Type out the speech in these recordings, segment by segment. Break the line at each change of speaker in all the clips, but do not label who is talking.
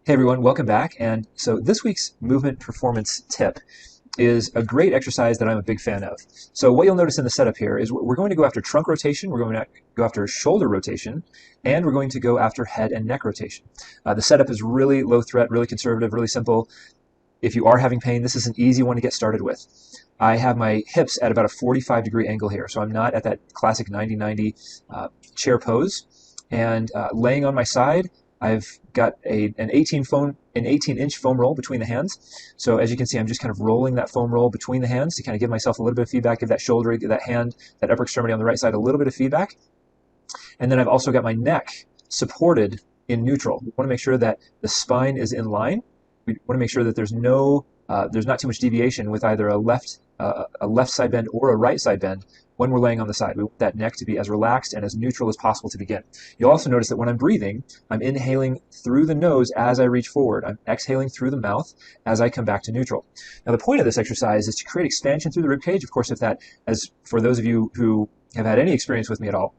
Hey everyone, welcome back. And so this week's movement performance tip is a great exercise that I'm a big fan of. So what you'll notice in the setup here is we're going to go after trunk rotation, we're going to go after shoulder rotation, and we're going to go after head and neck rotation. The setup is really low threat, really conservative, really simple. If you are having pain, this is an easy one to get started with. I have my hips at about a 45-degree angle here, so I'm not at that classic 90-90 chair pose. And laying on my side, I've got an 18-inch foam roll between the hands. So as you can see, I'm just kind of rolling that foam roll between the hands to kind of give myself a little bit of feedback, give that shoulder, give that hand, that upper extremity on the right side a little bit of feedback. And then I've also got my neck supported in neutral. We want to make sure that the spine is in line. We want to make sure that there's not too much deviation with either a left side bend or a right side bend when we're laying on the side. We want that neck to be as relaxed and as neutral as possible to begin. You'll also notice that when I'm breathing, I'm inhaling through the nose as I reach forward. I'm exhaling through the mouth as I come back to neutral. Now, the point of this exercise is to create expansion through the rib cage. Of course, as for those of you who have had any experience with me at all,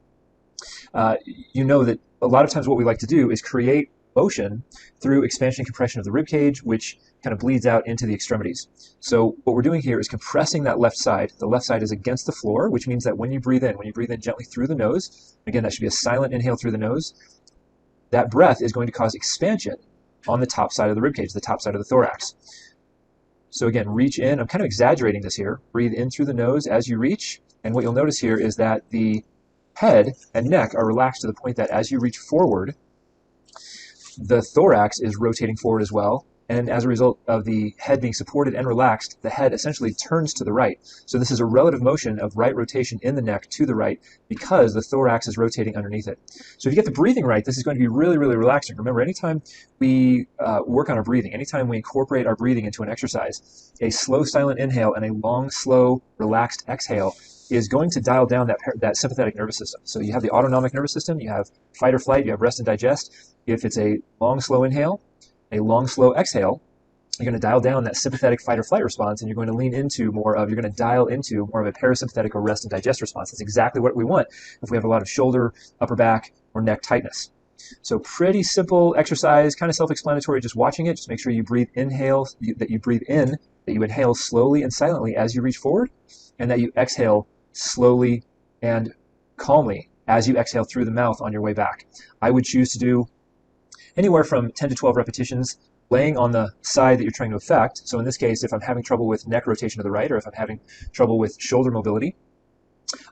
you know that a lot of times what we like to do is create motion through expansion and compression of the rib cage, which kind of bleeds out into the extremities. So what we're doing here is compressing that left side. The left side is against the floor, which means that when you breathe in gently through the nose, again, that should be a silent inhale through the nose, that breath is going to cause expansion on the top side of the rib cage, the top side of the thorax. So again, reach in. I'm kind of exaggerating this here. Breathe in through the nose as you reach, and what you'll notice here is that the head and neck are relaxed to the point that as you reach forward, the thorax is rotating forward as well, and as a result of the head being supported and relaxed, the head essentially turns to the right. So this is a relative motion of right rotation in the neck to the right because the thorax is rotating underneath it. So if you get the breathing right, this is going to be really, really relaxing. Remember, anytime we work on our breathing, anytime we incorporate our breathing into an exercise, a slow, silent inhale and a long, slow, relaxed exhale is going to dial down that sympathetic nervous system. So you have the autonomic nervous system, you have fight or flight, you have rest and digest. If it's a long, slow inhale, a long, slow exhale, you're going to dial down that sympathetic fight or flight response, and you're going to dial into more of a parasympathetic or rest and digest response. That's exactly what we want if we have a lot of shoulder, upper back, or neck tightness. So pretty simple exercise, kind of self-explanatory, just watching it. Just make sure you inhale slowly and silently as you reach forward, and that you exhale slowly and calmly as you exhale through the mouth on your way back. I would choose to do anywhere from 10 to 12 repetitions laying on the side that you're trying to affect. So in this case, if I'm having trouble with neck rotation to the right, or if I'm having trouble with shoulder mobility,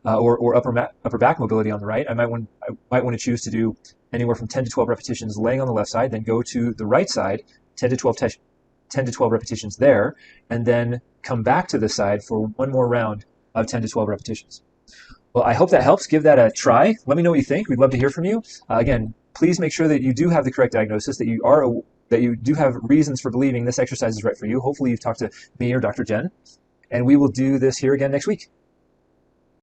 or upper back mobility on the right, I might want to choose to do anywhere from 10 to 12 repetitions laying on the left side, then go to the right side, 10 to 12 repetitions there, and then come back to the side for one more round of 10 to 12 repetitions. Well, I hope that helps. Give that a try. Let me know what you think. We'd love to hear from you. Again, please make sure that you do have the correct diagnosis, that you do have reasons for believing this exercise is right for you. Hopefully you've talked to me or Dr. Jen, and we will do this here again next week.